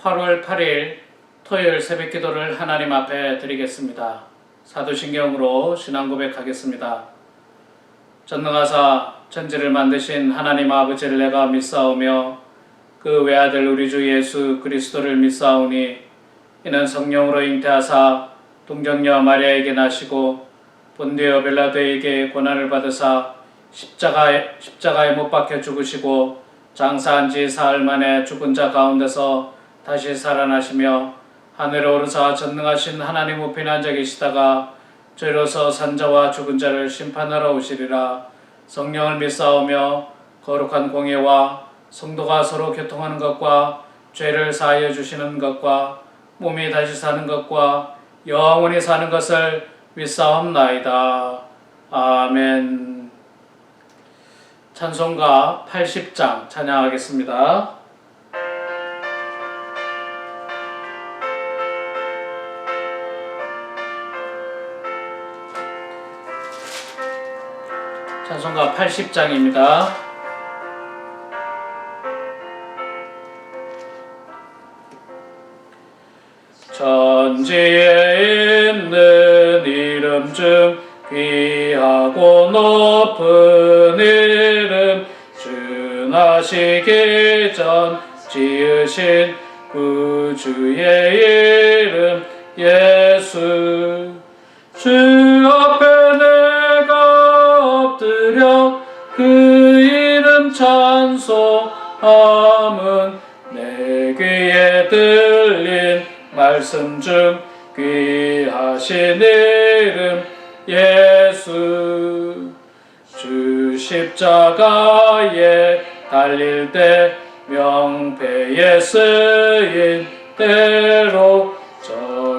8월 8일 토요일 새벽 기도를 하나님 앞에 드리겠습니다. 사도신경으로 신앙 고백하겠습니다. 전능하사 천지를 만드신 하나님 아버지를 내가 믿사오며 그 외아들 우리 주 예수 그리스도를 믿사오니 이는 성령으로 잉태하사 동정녀 마리아에게 나시고 본디오 빌라도에게 고난을 받으사 십자가에 못 박혀 죽으시고 장사한 지 사흘 만에 죽은 자 가운데서 다시 살아나시며 하늘에 오르사 전능하신 하나님 우편에 앉아 계시다가 저희로서 산자와 죽은 자를 심판하러 오시리라. 성령을 믿사오며 거룩한 공예와 성도가 서로 교통하는 것과 죄를 사하여 주시는 것과 몸이 다시 사는 것과 영원히 사는 것을 믿사옵나이다. 아멘. 찬송가 80장 찬양하겠습니다. 찬송가 80장입니다. 천지에 있는 이름 중 귀하고 높은 이름 준하시기 전 지으신 구주의 이름 예수. 주 앞에 내가 엎드려 그 이름 찬송함은 내 귀에 들린 말씀 중 귀하신 이름 예수. 주 십자가에 달릴 때 명패에 쓰인 대로 저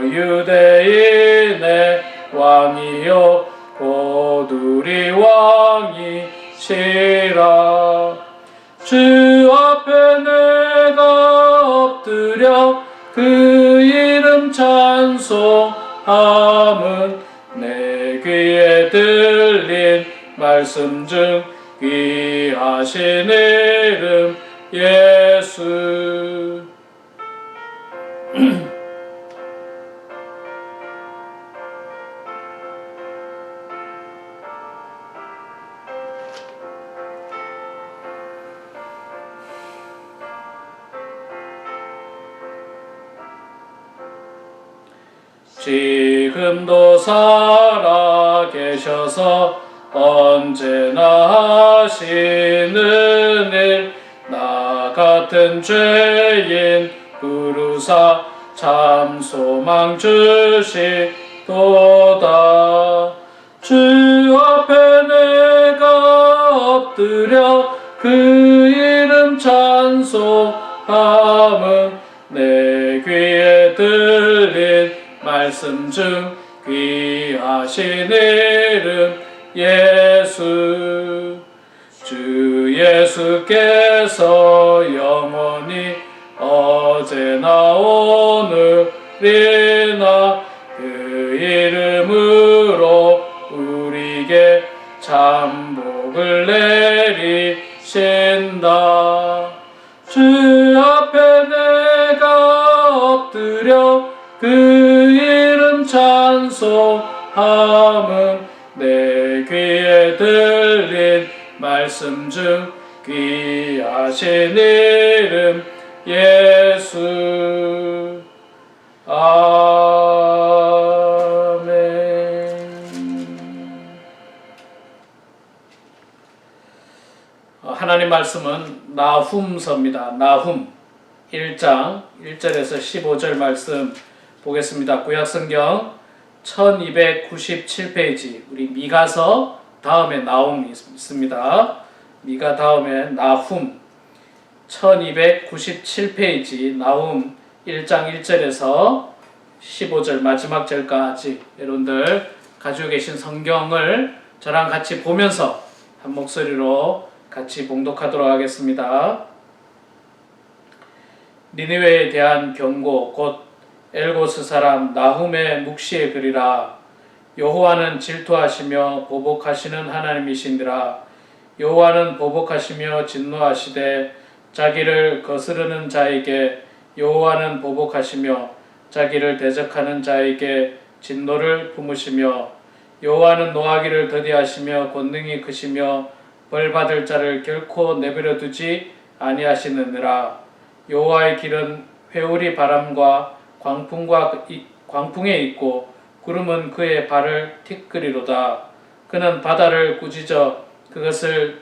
유대인의 왕이요 곧 우리 왕이시라. 주 앞에 내가 엎드려 그 이름 찬송함은 내 귀에 들린 말씀 중 귀하신 이름 예수. 지금도 살아 계셔서 언제나 하시는 일, 나 같은 죄인 부르사 참 소망 주시도다. 주 앞에 내가 엎드려 그 이름 찬송함은 내 귀에 들린 말씀 중 귀하신 이름 예수. 주 예수께서 영원히 어제나 오늘이나 그 이름으로 우리에게 참 복을 내리신다. 주 앞에 내가 엎드려 그 이름 찬송함은 내 귀에 들린 말씀 중 귀하신 이름 예수. 아멘. 하나님 말씀은 나훔서입니다. 나훔 1장 1절에서 15절 말씀 보겠습니다. 구약성경 1297페이지, 우리 미가서 다음에 나훔이 있습니다. 미가 다음에 나훔 1297페이지 나훔 1장 1절에서 15절 마지막 절까지 여러분들 가지고 계신 성경을 저랑 같이 보면서 한 목소리로 같이 봉독하도록 하겠습니다. 니느웨에 대한 경고 곧 엘고스 사람 나훔의 묵시의 글이라. 여호와는 질투하시며 보복하시는 하나님이신지라. 여호와는 보복하시며 진노하시되 자기를 거스르는 자에게 여호와는 보복하시며 자기를 대적하는 자에게 진노를 품으시며 여호와는 노하기를 더디하시며 권능이 크시며 벌 받을 자를 결코 내버려 두지 아니하시느니라. 여호와의 길은 회오리 바람과 광풍에 있고 구름은 그의 발을 티끌이로다. 그는 바다를 꾸짖어 그것을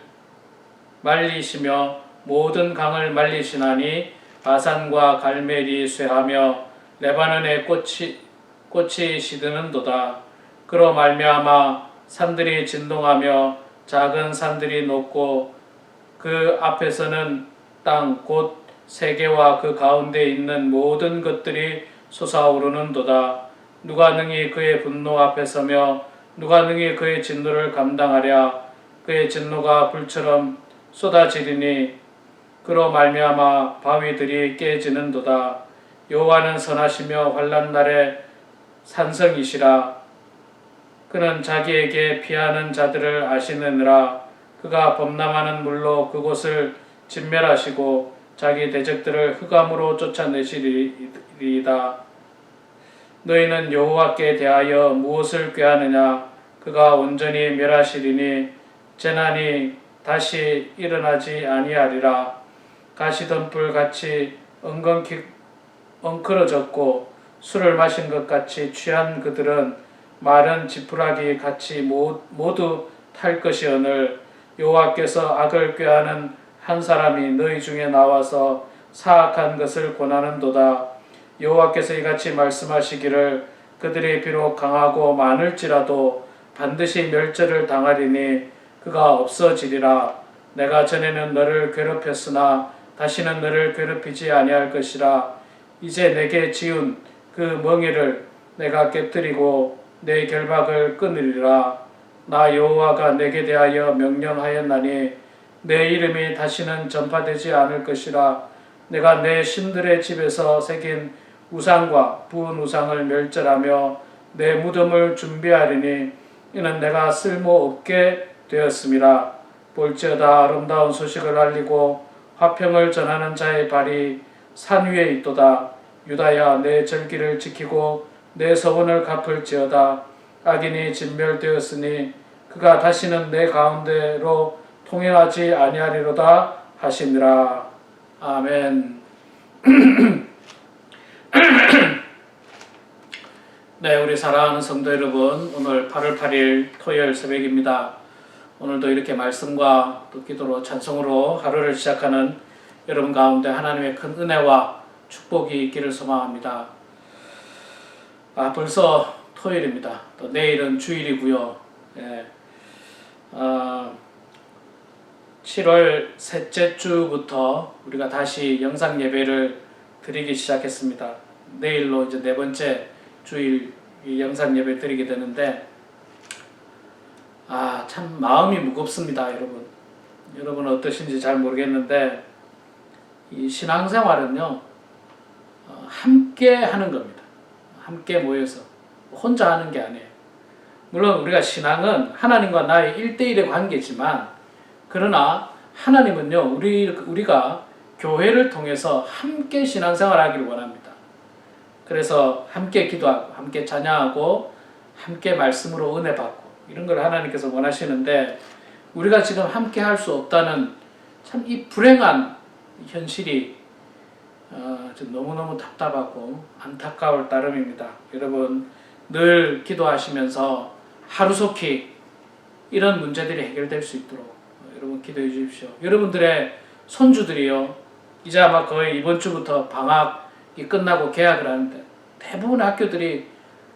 말리시며 모든 강을 말리시나니 바산과 갈멜이 쇠하며 레바논의 꽃이 시드는도다. 그로 말미암아 산들이 진동하며 작은 산들이 녹고 그 앞에서는 땅 곧 세계와 그 가운데 있는 모든 것들이 솟아오르는도다. 누가 능히 그의 분노 앞에 서며 누가 능히 그의 진노를 감당하랴. 그의 진노가 불처럼 쏟아지리니 그로 말미암아 바위들이 깨지는도다. 여호와는 선하시며 환난 날에 산성이시라. 그는 자기에게 피하는 자들을 아시느니라. 그가 범람하는 물로 그곳을 진멸하시고 자기 대적들을 흑암으로 쫓아내시리이다. 너희는 여호와께 대하여 무엇을 꾀하느냐? 그가 온전히 멸하시리니 재난이 다시 일어나지 아니하리라. 가시덤불 같이 엉클어졌고 술을 마신 것 같이 취한 그들은 마른 지푸라기 같이 모두 탈 것이오늘 여호와께서 악을 꾀하는 한 사람이 너희 중에 나와서 사악한 것을 권하는도다. 여호와께서 이같이 말씀하시기를 그들이 비록 강하고 많을지라도 반드시 멸절을 당하리니 그가 없어지리라. 내가 전에는 너를 괴롭혔으나 다시는 너를 괴롭히지 아니할 것이라. 이제 내게 지은 그 멍에를 내가 깨뜨리고 내 결박을 끊으리라. 나 여호와가 내게 대하여 명령하였나니 내 이름이 다시는 전파되지 않을 것이라. 내가 내 신들의 집에서 새긴 우상과 부은 우상을 멸절하며 내 무덤을 준비하리니 이는 내가 쓸모없게 되었음이라. 볼지어다 아름다운 소식을 알리고 화평을 전하는 자의 발이 산 위에 있도다. 유다야 내 절기를 지키고 내 서원을 갚을지어다. 악인이 진멸되었으니 그가 다시는 내 가운데로 통행하지 아니하리로다 하시니라. 아멘. 네, 우리 사랑하는 성도 여러분, 오늘 8월 8일 토요일 새벽입니다. 오늘도 이렇게 말씀과 또 기도로 찬송으로 하루를 시작하는 여러분 가운데 하나님의 큰 은혜와 축복이 있기를 소망합니다. 벌써 토요일입니다. 또 내일은 주일이고요. 7월 셋째 주부터 우리가 다시 영상 예배를 드리기 시작했습니다. 내일로 이제 네 번째 주일 영상 예배 드리게 되는데 참 마음이 무겁습니다, 여러분. 여러분은 어떠신지 잘 모르겠는데 이 신앙생활은요 함께 하는 겁니다. 함께 모여서 혼자 하는 게 아니에요. 물론 우리가 신앙은 하나님과 나의 1대1의 관계지만 그러나 하나님은요 우리가 교회를 통해서 함께 신앙생활 하기를 원합니다. 그래서 함께 기도하고 함께 찬양하고 함께 말씀으로 은혜 받고 이런 걸 하나님께서 원하시는데 우리가 지금 함께 할 수 없다는 참 이 불행한 현실이 너무너무 답답하고 안타까울 따름입니다. 여러분 늘 기도하시면서 하루속히 이런 문제들이 해결될 수 있도록 여러분 기도해 주십시오. 여러분들의 손주들이요 이제 아마 거의 이번 주부터 방학이 끝나고 개학을 하는데 대부분 학교들이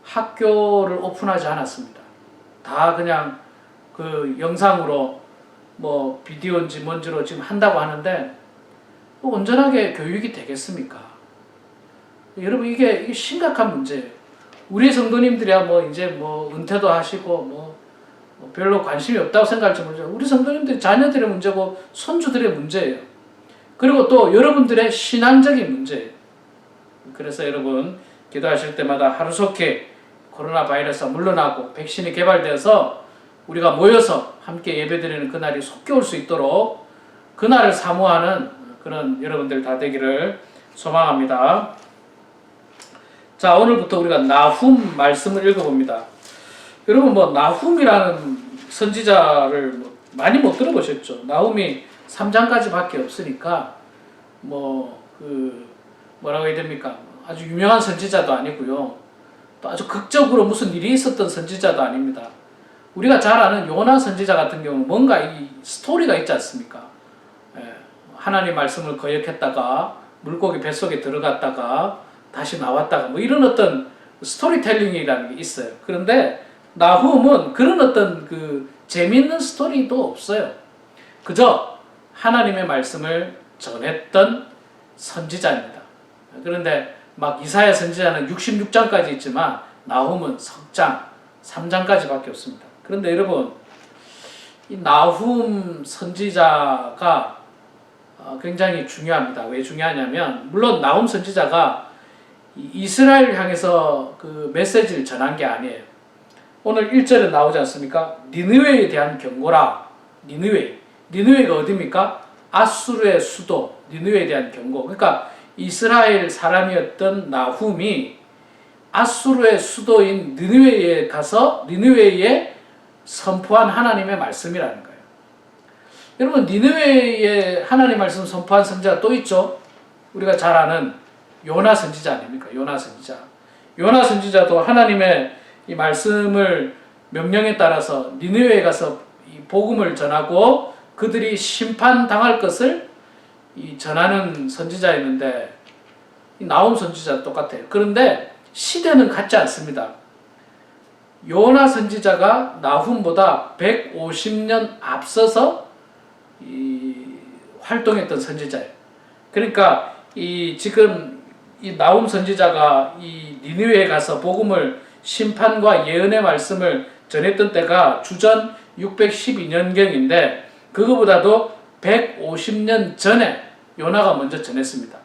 학교를 오픈하지 않았습니다. 다 그냥 그 영상으로 뭐 비디오인지 뭔지로 지금 한다고 하는데 온전하게 교육이 되겠습니까? 여러분 이게 심각한 문제예요. 우리 성도님들이야 뭐 이제 뭐 은퇴도 하시고 뭐 별로 관심이 없다고 생각할지 모르지만 우리 성도님들 자녀들의 문제고 손주들의 문제예요. 그리고 또 여러분들의 신앙적인 문제예요. 그래서 여러분 기도하실 때마다 하루속히 코로나 바이러스가 물러나고 백신이 개발되어서 우리가 모여서 함께 예배드리는 그날이 속히 올 수 있도록 그날을 사모하는 그런 여러분들 다 되기를 소망합니다. 자, 오늘부터 우리가 나훔 말씀을 읽어봅니다. 여러분 나훔이라는 선지자를 많이 못 들어보셨죠? 나훔이 3장까지밖에 없으니까 뭐라고 해야 됩니까? 아주 유명한 선지자도 아니고요. 또 아주 극적으로 무슨 일이 있었던 선지자도 아닙니다. 우리가 잘 아는 요나 선지자 같은 경우는 뭔가 이 스토리가 있지 않습니까? 하나님 말씀을 거역했다가 물고기 뱃속에 들어갔다가 다시 나왔다가 이런 어떤 스토리텔링이라는 게 있어요. 그런데 나훔은 그런 어떤 재미있는 스토리도 없어요. 그저 하나님의 말씀을 전했던 선지자입니다. 그런데 이사야 선지자는 66장까지 있지만 나훔은 석장 3장까지밖에 없습니다. 그런데 여러분, 이 나훔 선지자가 굉장히 중요합니다. 왜 중요하냐면, 물론 나훔 선지자가 이스라엘 향해서 메시지를 전한 게 아니에요. 오늘 1절에 나오지 않습니까? 니느웨에 대한 경고라. 니느웨가 어디입니까? 아수르의 수도 니느웨에 대한 경고. 그러니까 이스라엘 사람이었던 나훔이 아수르의 수도인 니느웨에 가서 니느웨에 선포한 하나님의 말씀이라는 거예요. 여러분, 니느웨에 하나님 말씀 선포한 선지자가 또 있죠. 우리가 잘 아는 요나 선지자 아닙니까? 요나 선지자. 요나 선지자도 하나님의 이 말씀을 명령에 따라서 니느웨에 가서 이 복음을 전하고 그들이 심판당할 것을 전하는 선지자였는데, 이 나훔 선지자 똑같아요. 그런데 시대는 같지 않습니다. 요나 선지자가 나훔보다 150년 앞서서 활동했던 선지자예요. 그러니까 지금 이 나훔 선지자가 이 니느웨에 가서 복음을 심판과 예언의 말씀을 전했던 때가 주전 612년경인데 그거보다도 150년 전에 요나가 먼저 전했습니다.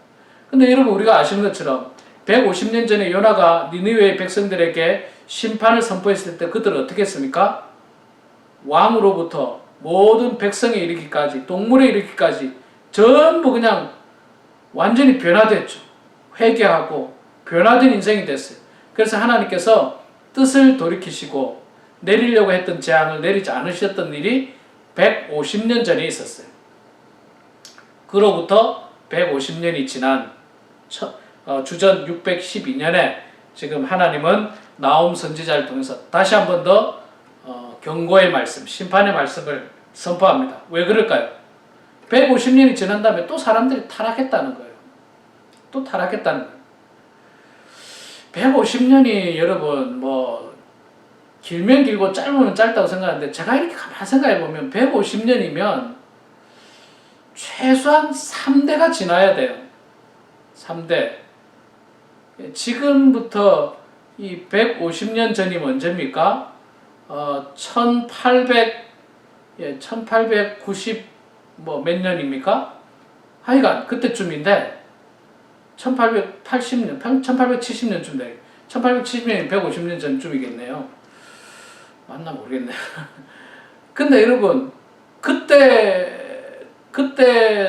근데 여러분, 우리가 아시는 것처럼 150년 전에 요나가 니느웨의 백성들에게 심판을 선포했을 때 그들은 어떻게 했습니까? 왕으로부터 모든 백성에 이르기까지, 동물에 이르기까지 전부 그냥 완전히 변화됐죠. 회개하고 변화된 인생이 됐어요. 그래서 하나님께서 뜻을 돌이키시고 내리려고 했던 재앙을 내리지 않으셨던 일이 150년 전에 있었어요. 그로부터 150년이 지난 주전 612년에 지금 하나님은 나훔 선지자를 통해서 다시 한 번 더 경고의 말씀, 심판의 말씀을 선포합니다. 왜 그럴까요? 150년이 지난 다음에 또 사람들이 타락했다는 거예요. 또 타락했다는 거예요. 150년이 여러분 길면 길고 짧으면 짧다고 생각하는데, 제가 이렇게 가만히 생각해 보면 150년이면 최소한 3대가 지나야 돼요. 3대. 지금부터 이 150년 전이 언제입니까? 1890 몇 년입니까? 하여간 그때쯤인데 1880년, 1870년쯤 돼. 1870년이 150년 전쯤이겠네요. 맞나 모르겠네요. 근데 여러분, 그때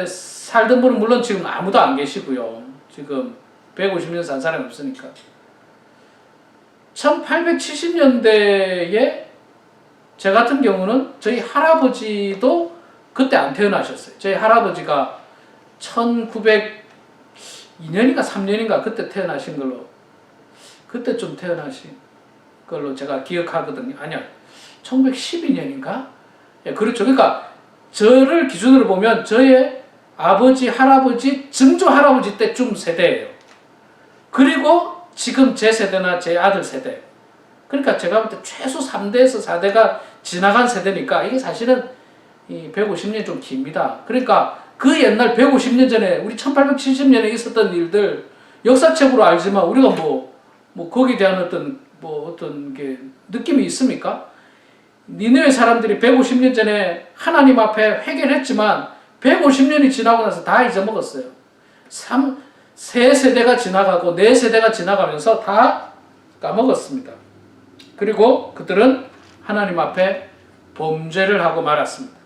살던 분은 물론 지금 아무도 안 계시고요. 지금 150년 산 사람이 없으니까. 1870년대에 저 같은 경우는 저희 할아버지도 그때 안 태어나셨어요. 저희 할아버지가 1902년인가 3년인가 그때 태어나신 걸로, 그때 좀 태어나신 걸로 제가 기억하거든요. 아니요, 1912년인가? 예, 그렇죠. 그러니까 저를 기준으로 보면 저의 아버지, 할아버지, 증조 할아버지 때쯤 세대예요. 그리고 지금 제 세대나 제 아들 세대. 그러니까 제가 볼 때 최소 3대에서 4대가 지나간 세대니까 이게 사실은 이 150년이 좀 깁니다. 그러니까 그 옛날 150년 전에 우리 1870년에 있었던 일들 역사책으로 알지만 우리가 거기에 대한 어떤 게 느낌이 있습니까? 니느웨 사람들이 150년 전에 하나님 앞에 회개를 했지만 150년이 지나고 나서 다 잊어먹었어요. 세 세대가 지나가고 네 세대가 지나가면서 다 까먹었습니다. 그리고 그들은 하나님 앞에 범죄를 하고 말았습니다.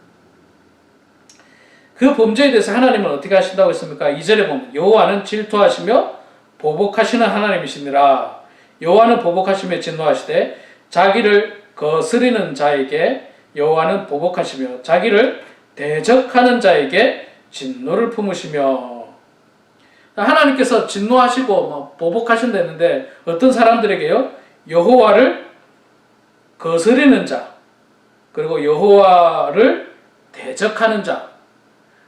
그 범죄에 대해서 하나님은 어떻게 하신다고 했습니까? 2절에 보면 여호와는 질투하시며 보복하시는 하나님이시니라. 여호와는 보복하시며 진노하시되 자기를 거스리는 자에게 여호와는 보복하시며 자기를 대적하는 자에게 진노를 품으시며. 하나님께서 진노하시고 보복하신다는데 어떤 사람들에게요? 여호와를 거스리는 자, 그리고 여호와를 대적하는 자,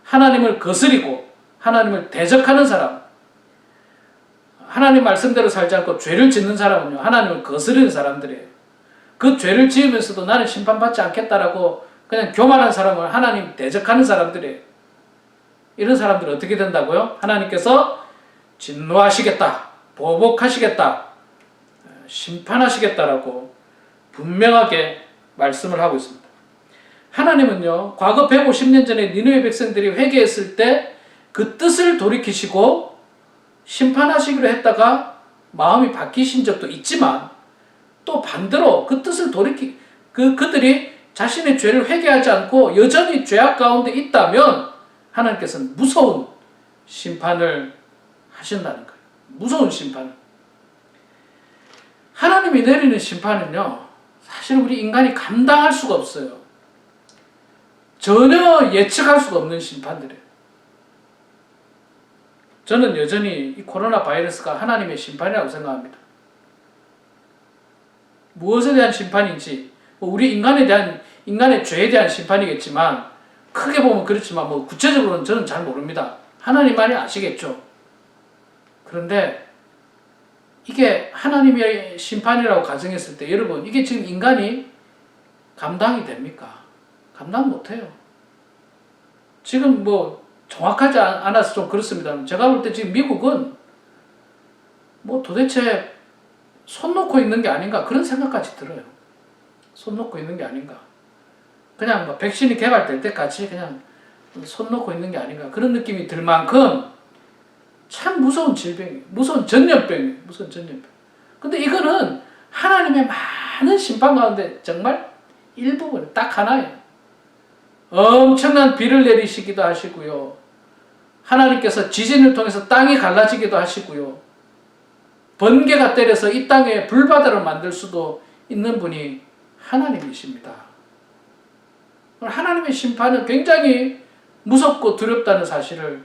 하나님을 거스리고 하나님을 대적하는 사람, 하나님 말씀대로 살지 않고 죄를 짓는 사람은요, 하나님을 거스르는 사람들이에요. 그 죄를 지으면서도 나는 심판받지 않겠다라고 그냥 교만한 사람을 하나님 대적하는 사람들이에요. 이런 사람들은 어떻게 된다고요? 하나님께서 진노하시겠다, 보복하시겠다, 심판하시겠다라고 분명하게 말씀을 하고 있습니다. 하나님은요, 과거 150년 전에 니느웨 백성들이 회개했을 때 그 뜻을 돌이키시고 심판하시기로 했다가 마음이 바뀌신 적도 있지만, 또 반대로 그 뜻을 그들이 자신의 죄를 회개하지 않고 여전히 죄악 가운데 있다면 하나님께서는 무서운 심판을 하신다는 거예요. 무서운 심판을. 하나님이 내리는 심판은요, 사실 우리 인간이 감당할 수가 없어요. 전혀 예측할 수가 없는 심판들이에요. 저는 여전히 이 코로나 바이러스가 하나님의 심판이라고 생각합니다. 무엇에 대한 심판인지, 우리 인간의 죄에 대한 심판이겠지만, 크게 보면 그렇지만, 구체적으로는 저는 잘 모릅니다. 하나님만이 아시겠죠. 그런데, 이게 하나님의 심판이라고 가정했을 때, 여러분, 이게 지금 인간이 감당이 됩니까? 감당 못해요. 지금 정확하지 않아서 좀 그렇습니다. 제가 볼 때 지금 미국은 도대체 손 놓고 있는 게 아닌가 그런 생각까지 들어요. 손 놓고 있는 게 아닌가. 그냥 백신이 개발될 때까지 그냥 손 놓고 있는 게 아닌가 그런 느낌이 들 만큼 참 무서운 질병이에요. 무서운 전염병이에요. 무서운 전염병. 근데 이거는 하나님의 많은 심판 가운데 정말 일부분, 딱 하나예요. 엄청난 비를 내리시기도 하시고요. 하나님께서 지진을 통해서 땅이 갈라지기도 하시고요. 번개가 때려서 이 땅에 불바다를 만들 수도 있는 분이 하나님이십니다. 하나님의 심판은 굉장히 무섭고 두렵다는 사실을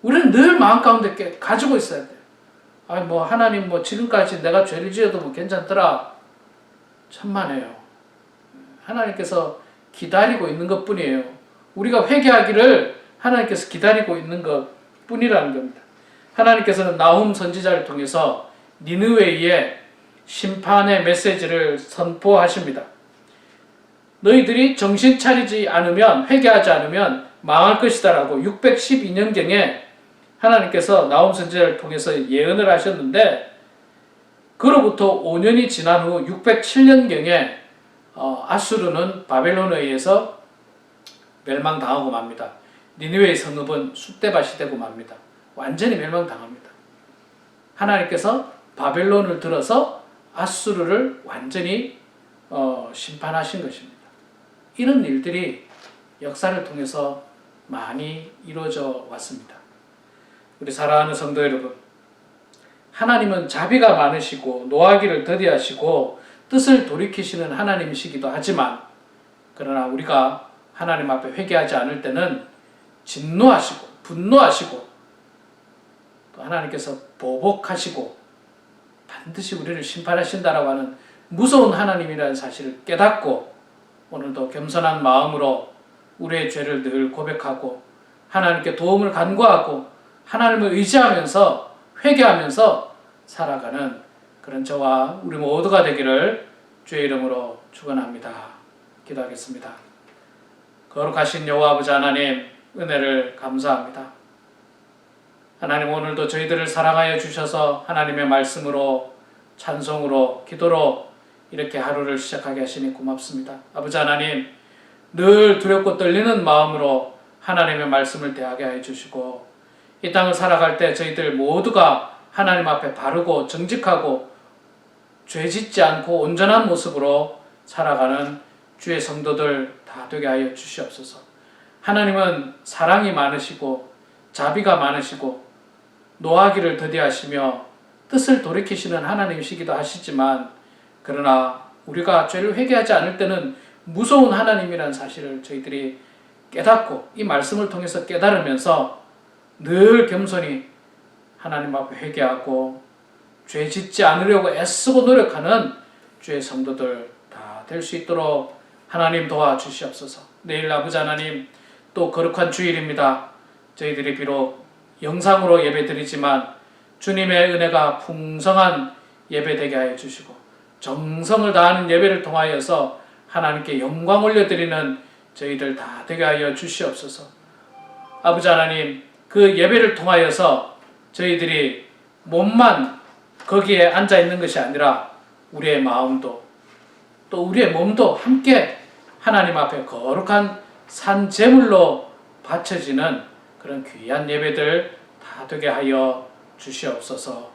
우리는 늘 마음 가운데 가지고 있어야 돼요. 하나님 지금까지 내가 죄를 지어도 괜찮더라. 천만에요. 하나님께서 기다리고 있는 것 뿐이에요. 우리가 회개하기를 하나님께서 기다리고 있는 것 뿐이라는 겁니다. 하나님께서는 나훔 선지자를 통해서 니느웨에 심판의 메시지를 선포하십니다. 너희들이 정신 차리지 않으면, 회개하지 않으면 망할 것이다라고 612년경에 하나님께서 나훔 선지자를 통해서 예언을 하셨는데, 그로부터 5년이 지난 후 607년경에 아수르는 바벨론에 의해서 멸망당하고 맙니다. 니느웨의 성읍은 쑥대밭이 되고 맙니다. 완전히 멸망당합니다. 하나님께서 바벨론을 들어서 아수르를 완전히 심판하신 것입니다. 이런 일들이 역사를 통해서 많이 이루어져 왔습니다. 우리 사랑하는 성도 여러분, 하나님은 자비가 많으시고 노하기를 더디하시고 뜻을 돌이키시는 하나님이시기도 하지만, 그러나 우리가 하나님 앞에 회개하지 않을 때는 진노하시고 분노하시고 또 하나님께서 보복하시고 반드시 우리를 심판하신다라고 하는 무서운 하나님이라는 사실을 깨닫고, 오늘도 겸손한 마음으로 우리의 죄를 늘 고백하고 하나님께 도움을 간구하고 하나님을 의지하면서 회개하면서 살아가는 그런 저와 우리 모두가 되기를 주의 이름으로 축원합니다. 기도하겠습니다. 거룩하신 여호와 아버지 하나님, 은혜를 감사합니다. 하나님, 오늘도 저희들을 사랑하여 주셔서 하나님의 말씀으로, 찬송으로, 기도로 이렇게 하루를 시작하게 하시니 고맙습니다. 아버지 하나님, 늘 두렵고 떨리는 마음으로 하나님의 말씀을 대하게 하여 주시고, 이 땅을 살아갈 때 저희들 모두가 하나님 앞에 바르고 정직하고 죄짓지 않고 온전한 모습으로 살아가는 주의 성도들 다 되게 하여 주시옵소서. 하나님은 사랑이 많으시고 자비가 많으시고 노하기를 더디하시며 뜻을 돌이키시는 하나님이시기도 하시지만, 그러나 우리가 죄를 회개하지 않을 때는 무서운 하나님이라는 사실을 저희들이 깨닫고 이 말씀을 통해서 깨달으면서 늘 겸손히 하나님 앞에 회개하고 죄 짓지 않으려고 애쓰고 노력하는 주의 성도들 다 될 수 있도록 하나님 도와주시옵소서. 내일 아버지 하나님, 또 거룩한 주일입니다. 저희들이 비록 영상으로 예배드리지만 주님의 은혜가 풍성한 예배되게 하여 주시고 정성을 다하는 예배를 통하여서 하나님께 영광 올려드리는 저희들 다 되게 하여 주시옵소서. 아버지 하나님, 그 예배를 통하여서 저희들이 몸만 거기에 앉아 있는 것이 아니라 우리의 마음도 또 우리의 몸도 함께 하나님 앞에 거룩한 산 제물로 바쳐지는 그런 귀한 예배들 다 되게 하여 주시옵소서.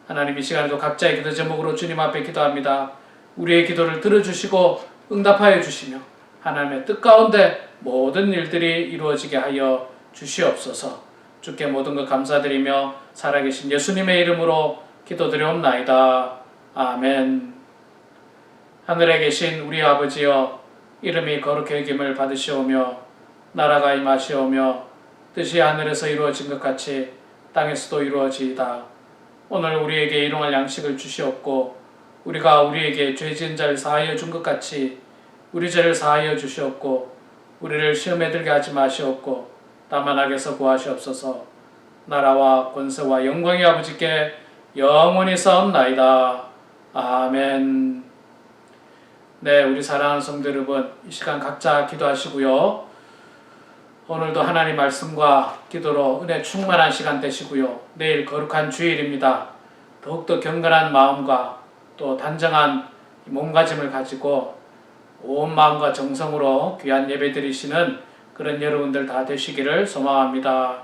하나님, 이 시간에도 각자의 기도 제목으로 주님 앞에 기도합니다. 우리의 기도를 들어주시고 응답하여 주시며 하나님의 뜻 가운데 모든 일들이 이루어지게 하여 주시옵소서. 주께 모든 것 감사드리며 살아계신 예수님의 이름으로 기도드려옵나이다. 아멘. 하늘에 계신 우리 아버지여, 이름이 거룩히 여김을 받으시오며 나라가 임하시오며 뜻이 하늘에서 이루어진 것 같이 땅에서도 이루어지이다. 오늘 우리에게 일용할 양식을 주시옵고 우리가 우리에게 죄 지은 자를 사하여 준 것 같이 우리 죄를 사하여 주시옵고 우리를 시험에 들게 하지 마시옵고 다만 악에서 구하시옵소서. 나라와 권세와 영광이 아버지께 영원히 싸움나이다. 아멘. 네, 우리 사랑하는 성도 여러분, 이 시간 각자 기도하시고요. 오늘도 하나님 말씀과 기도로 은혜 충만한 시간 되시고요. 내일 거룩한 주일입니다. 더욱더 경건한 마음과 또 단정한 몸가짐을 가지고 온 마음과 정성으로 귀한 예배 드리시는 그런 여러분들 다 되시기를 소망합니다.